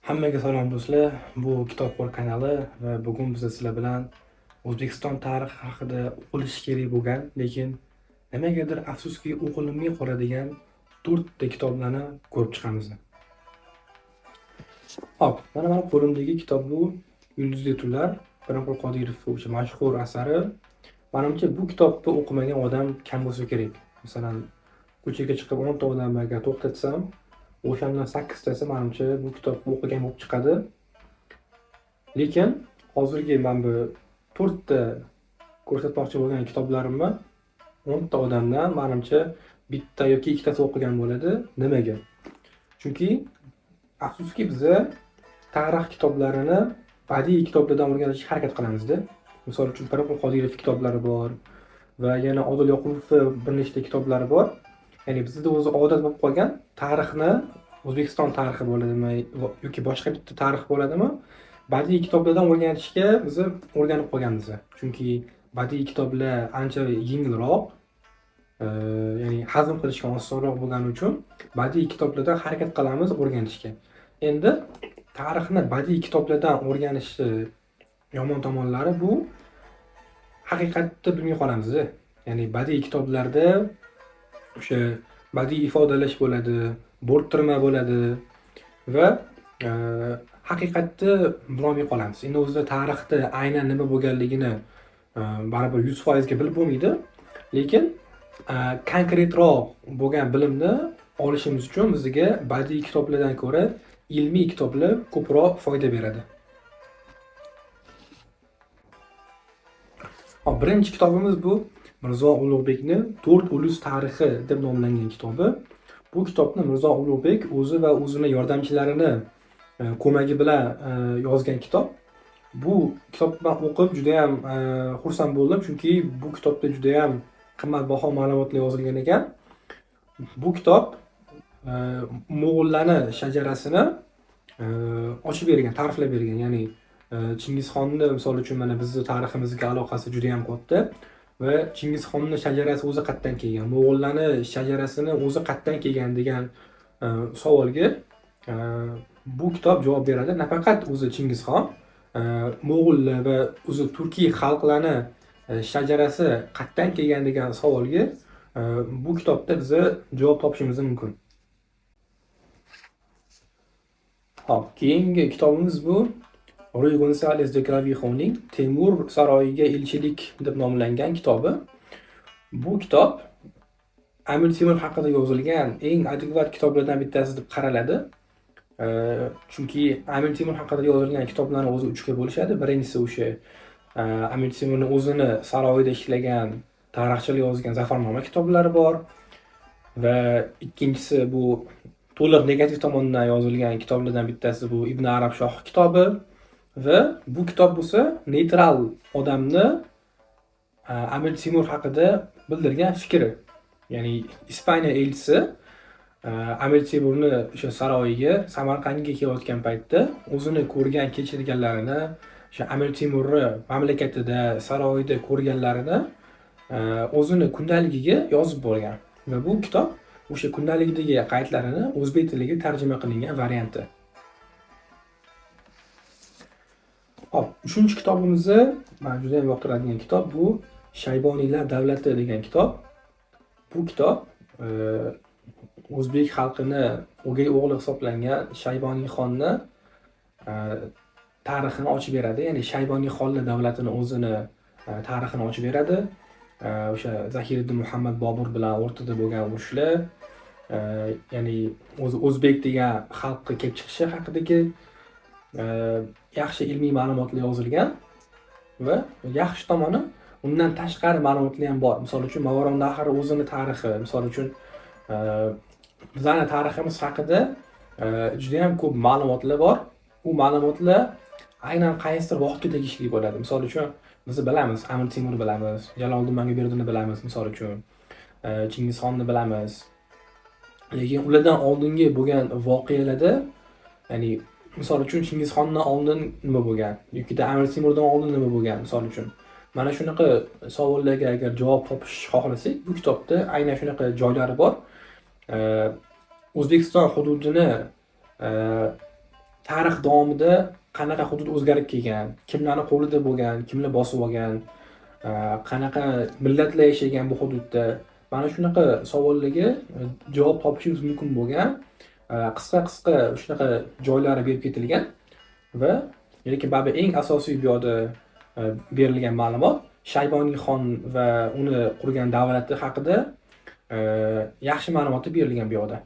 Hammaga salom do'stlar. Bu Kitobxo'r kanali va bugun biz sizlar bilan O'zbekiston tarixi haqida o'qilishi kerak bo'lgan, lekin nimagadir afsuski o'qilmay qoladigan 4 ta kitoblarni ko'rib chiqamiz. Hop, mana qo'limdagi kitob bu Yulduzli tunlar, Pirimqul Qodirov o'sha mashhur asari. Menimcha bu kitobni o'qimagan odam kam bo'lsa kerak. Masalan, ko'chaga chiqib 10 ta odamga to'xtatsam, o'shandan 8 tasi menimcha bu kitobni o'qigan bo'lib chiqadi. Lekin hozirgi men bu 4 ta ko'rsatmoqchi bo'lgan kitoblarimni 10 ta odamdan menimcha bitta yoki ikkitasi o'qigan bo'ladi. Nimaga? Chunki afsuski biza tarix kitoblarini badiiy kitoblardan o'rganishga harakat qilamizda. Misol uchun Pirimqul Qodirov kitoblari bor va yana Odil Yoqulovning bir nechta kitoblari bor. Ya'ni bizda o'zi odat bo'lib qolgan tarixni, O'zbekiston tarixi bo'ladimi yoki boshqa bitta tarix bo'ladimi, badiiy kitoblardan o'rganishga biz o'rganib qolganmiz. Chunki badiiy kitoblar ancha yengilroq, ya'ni hazm qilishga osonroq bo'lgani uchun badiiy kitoblardan harakat qilamiz o'rganishga. Endi tarixni badiiy kitoblardan o'rganishni yomon tomonlari bu haqiqatni bilmay qolamiz. Ya'ni badiiy kitoblarda o'sha badiiy ifodalash bo'ladi, bo'rttirma bo'ladi va haqiqatni bilolmay qolamiz. Endi o'zida tarixda aynan nima bo'lganligini baribir 100% ga bilib bo'lmaydi, lekin konkretroq bo'lgan bilimni olishimiz uchun bizga badiiy kitoblardan ko'ra ilmiy kitoblar ko'proq foyda beradi. Hop, birinchi kitobimiz bu Mirzo Ulug'bekning 4 ulus tarixi deb nomlangan kitobi. Bu kitobni Mirzo Ulug'bek o'zi va o'zining yordamchilarini ko'magi bilan yozgan kitob. Bu kitobni o'qib juda ham xursand bo'ldim, chunki bu kitobda juda ham qimmatbaho ma'lumotlar yozilgan ekan. Bu kitob Mo'g'ullarning shajarasini ochib bergan, ta'riflab bergan. Ya'ni Chingizxonni misol uchun mana bizning tariximizga aloqasi juda ham katta va Chingizxonning shajarasi o'zi qayerdan kelgan, Mo'g'ullarning shajarasini o'zi qayerdan kelgan degan savolga bu kitob javob beradi. Nafaqat o'zi Chingizxon, Mo'g'ullar va o'zi turkiy xalqlarning shajarasi qayerdan kelgan degan savolga bu kitobda biz javob topishimiz mumkin. Hop, keyingi kitobimiz bu Ruy Gonzales de Clavijo'ning Temur saroyiga elchilik deb nomlangan kitobi. Bu kitob Amir Temur haqida yozilgan eng adekvat kitoblardan bittasi deb qaraladi. Chunki Amir Temur haqida yozilgan kitoblarni o'zi 3 ga bo'lishadi. Birinchisi o'sha Amir Temurning o'zini saroyida ishlagan, tarixchilik yozgan zafarnoma kitoblari bor va ikkinchisi bu to'liq negativ tomondan yozilgan kitoblardan bittasi bu Ibn Arabshoh kitobi va bu kitob bo'lsa neytral odamni Amir Temur haqida bildirgan fikri. Ya'ni Ispaniya elchisi Amir Temurni o'sha saroyiga, Samarqandga kelayotgan paytda o'zini ko'rgan, kechirganlarini, o'sha Amir Temurni mamlakatida, saroyida ko'rganlarini o'zini kundaligiga yozib bo'lgan va bu kitob o'sha kundaligidagi qaydlarini o'zbek tiliga tarjima qilingan varianti. Hop, 3-kitobimizni men juda ham yoqtiradigan kitob bu Shayboniylar davlati degan kitob. Bu kitob o'zbek xalqini o'gay o'g'li hisoblangan Shayboniy xonni tarixini ochib beradi. Ya'ni Shayboniy xonlar davlatini o'zini tarixini ochib beradi. O'sha Zahiriddin Muhammad Bobur bilan o'rtada bo'lgan urushlar, ya'ni o'zbek degan xalqqa kelib chiqishi haqidagi yaxshi ilmiy ma'lumotlar yozilgan va yaxshi tomoni undan tashqari ma'lumotlar ham bor. Misol uchun Mavaronnahr o'zini tarixi, misol uchun bizning tariximiz haqida juda ham ko'p ma'lumotlar bor. U ma'lumotlar aynan qaysidir vaqtga tegishli bo'ladi. Misol uchun biz bilamiz, Amir Temur bilamiz, Jaloliddin Manguberdi'ni bilamiz, misol uchun Chingizxonni bilamiz. Lekin ulardan oldingi bo'lgan voqealarda, ya'ni misol uchun Chingizxondan oldin nima bo'lgan yoki Amir Temurdan oldin nima bo'lgan, misol uchun mana shunaqa savollarga agar javob topish xohlasak, bu kitobda aynan shunaqa joylari bor. O'zbekiston hududini tarix davomida qanaqa hudud o'zgarib kelgan, kimlarni qo'lida bo'lgan, kimlar bosib olgan, qanaqa millatlar yashagan bu hududda, mana shunaqa savollarga javob topishingiz mumkin bo'lgan qisqa shunaqa joylari berib ketilgan va lekin baribir eng asosiy bu yerda berilgan ma'lumot Shayboniyxon va uni qurgan davlati haqida yaxshi ma'lumotlar berilgan bu yerda.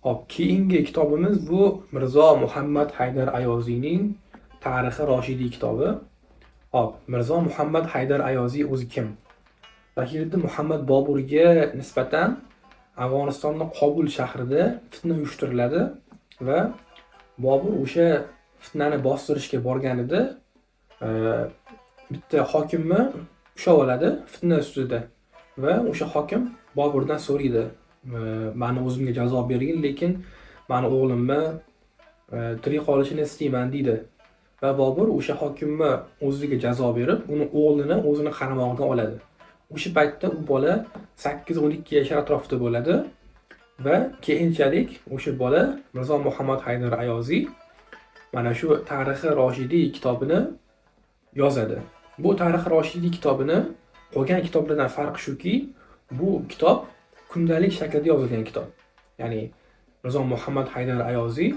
Hop, keyingi kitobimiz bu Mirzo Muhammad Haydar Ayoziyning Tarixi Roshidiy kitobi. Hop, Mirzo Muhammad Haydar Ayoziy o'zi kim? Zahiriddin Muhammad Boburga nisbatan Afg'onistonning Qobul shahrida fitna uyushtiriladi va Bobur o'sha fitnani bostirishga borganida bitta hokimni ushlab oladi fitna ustida va o'sha hokim Boburdan so'raydi, mani o'zimga jazo bergin, lekin mani o'g'limni tirik qolishini istayman deydi. Va Bobur o'sha hokimni o'ziga jazo berib, uni o'g'lini o'zini qaramog'iga oladi. O'sha paytda u bola 8-12 yashar atrofida bo'ladi va keyinchalik o'sha bola Mirzo Muhammad Haydar Ayoziy mana shu Tarixi Roshidiy kitobini yozadi. Bu Tarixi Roshidiy kitobini qolgan kitoblardan farqi shuki, bu kitob kundalik shaklda yozilgan kitob. Ya'ni Mirzo Muhammad Haydar Ayoziy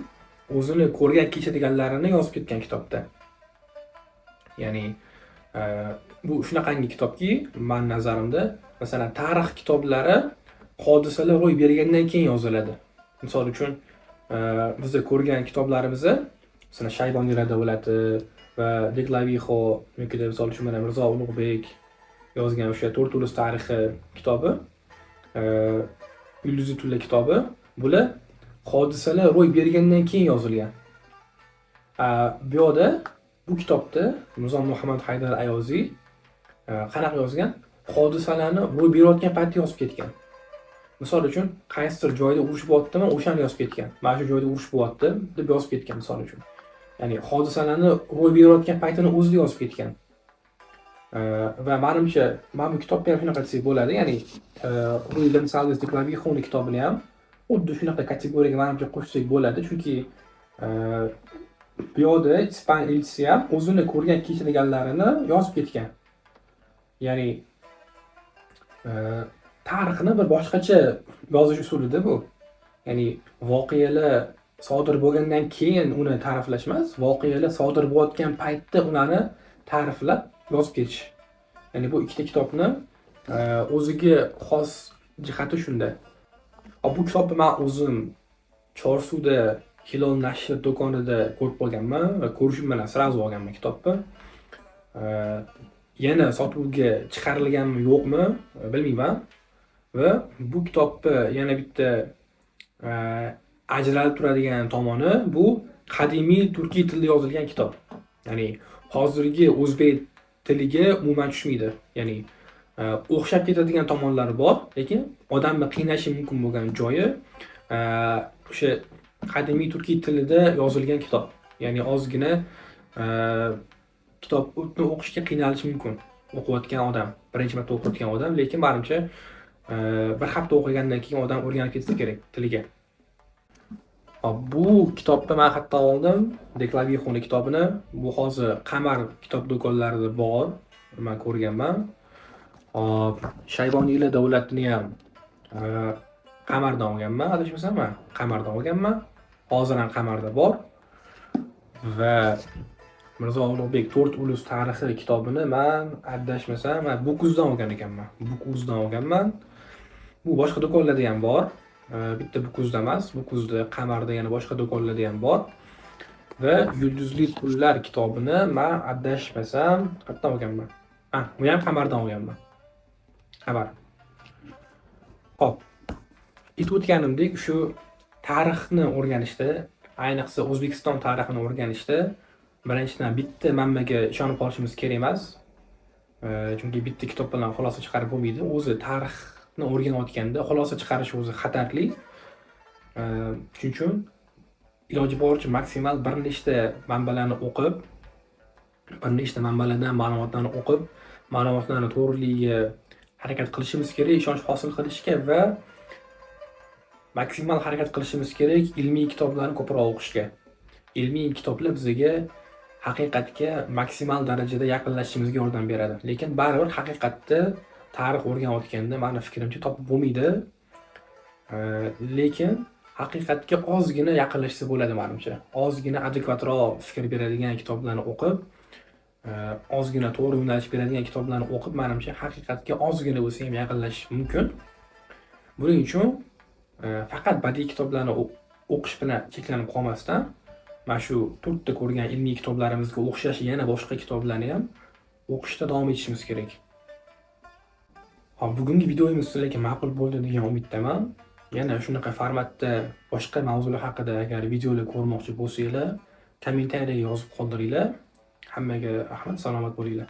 o'zini ko'rgan kechirganlarini yozib ketgan kitobda. Ya'ni bu shunaqangi kitobki, men nazarimda, masalan, tarix kitoblari hodisalar ro'y bergandan keyin yoziladi. Misol uchun, bizda ko'rgan kitoblarimizni, masalan, Shayboniylar davlati va Deklavixo yoki misol uchun mana Mirzo Ulug'bek yozgan o'sha To'rtulus tarixi kitobi, Yulduzli tunlar kitobi, bular hodisalar ro'y bergandan keyin yozilgan. Bu yerda bu kitobda Mirzo Muhammad Haydar Ayoziy qanaqa yozgan? Hodisalarni ro'y berayotgan paytda yozib ketgan. Misol uchun, qaysidir joyda urush bo'lyaptimi, o'shani yozib ketgan. Mana shu joyda urush bo'lyapti deb yozib ketgan misol uchun. Ya'ni hodisalarni ro'y berayotgan paytini o'zida yozib ketgan. Va menimcha, mana bu kitobni ham shunaqa desak bo'ladi. Ya'ni Ruidan Saldes Deklavixo'ning kitobini ham xuddi shunaqa kategoriyaga menimcha qo'shsak bo'ladi, chunki bu yerda Ispan elchisi ham o'zini ko'rgan kechirganlarini yozib ketgan. Ya'ni tarixni bir boshqacha yozish usulida bu. Ya'ni voqealar sodir bo'lgandan keyin uni ta'riflash emas, voqealar sodir bo'layotgan paytda ularni ta'riflab yozib ketish. Ya'ni bu ikkita kitobni o'ziga xos jihati shunda. Bu kitobni men o'zim Chorsuvda Hilol nashr do'konida ko'rib qolganman va ko'rishim bilan sразу olganman kitobni. Yana sotuvga chiqarilganmi yo'qmi bilmayman. Va bu kitobni yana bitta ajralib turadigan tomoni, bu qadimiy turkiy tilda yozilgan kitob. Ya'ni hozirgi o'zbek tiliga umuman tushmaydi. Ya'ni o'xshab ketadigan tomonlari bor, lekin odamni qiynashi mumkin bo'lgan joyi o'sha qadimiy turkiy tilida yozilgan kitob. Ya'ni ozgina kitobni o'qishga qiynalishi mumkin o'qiyotgan odam, birinchi marta o'qiyotgan odam, lekin menimcha bir hafta o'qigandan keyin odam o'rganib ketsa kerak tiliga. Bu kitobni men hatto oldim, Deklavixo'ning kitobini. Bu hozir Qamar kitob do'konlarida bor, men ko'rganman. Shayboniylar davlatini ham Qamardan olganman, adashmasam men Qamardan olganman. Hozir ham Qamarda bor. Va Mirzo Ulug'bek To'rtulus tarixi kitobini men adashmasam Bukuzdan olgan ekanman. Bukuzdan olganman. Bu boshqa do'konlarda ham bor. Bitta Bukuzda emas, Bukuzda, Qamarda yana boshqa do'konlarda ham bor. Va Yulduzli tunlar kitobini men adashmasam qayerdan olganman? Bu ham Qamardan olganman. Xabar. Hop. Aytib o'tganimdek, shu tarixni o'rganishda, ayniqsa O'zbekiston tarixini o'rganishda birinchidan bitta manbaga ishonib qolishimiz kerak emas. Chunki bitta kitob bilan xulosa chiqarib bo'lmaydi. O'zi tarixni o'rganayotganda xulosa chiqarish o'zi xatarli. Shuning uchun iloji boricha maksimal bir nechta manbalarni o'qib, bir nechta manbalardan ma'lumotlarni o'qib, ma'lumotlarni to'g'riligiga harakat qilishimiz kerak, ishonch hosil qilishga va maksimal harakat qilishimiz kerak ilmiy kitoblarni ko'proq o'qishga. Ilmiy kitoblar bizga haqiqatga maksimal darajada yaqinlashishimizga yordam beradi. Lekin baribir haqiqatda tarix o'rganayotganda mani fikrimcha topib bo'lmaydi. Lekin haqiqatga ozgina yaqinlashsa bo'ladi menimcha. Ozgina adekvatroq fikr beradigan kitoblarni o'qib, ozgina to'g'ri yo'nalish beradigan kitoblarni o'qib, menimcha haqiqatga ozgina bo'lsa ham yaqinlashish mumkin. Buning uchun faqat badiiy kitoblarni o'qish bilan cheklanib qolmasdan, mana shu 4 ta ko'rgan ilmiy kitoblarimizga o'xshash yana boshqa kitoblarni ham o'qishda davom etishimiz kerak. Hop, bugungi videomiz sizlarga ma'qul bo'ldi degan umiddaman. Yana shunaqa formatda boshqa mavzular haqida agar videolar ko'rmoqchi bo'lsanglar, kommentariyaga yozib qoldiringlar. Hammaga rahmat, salomat bo'linglar.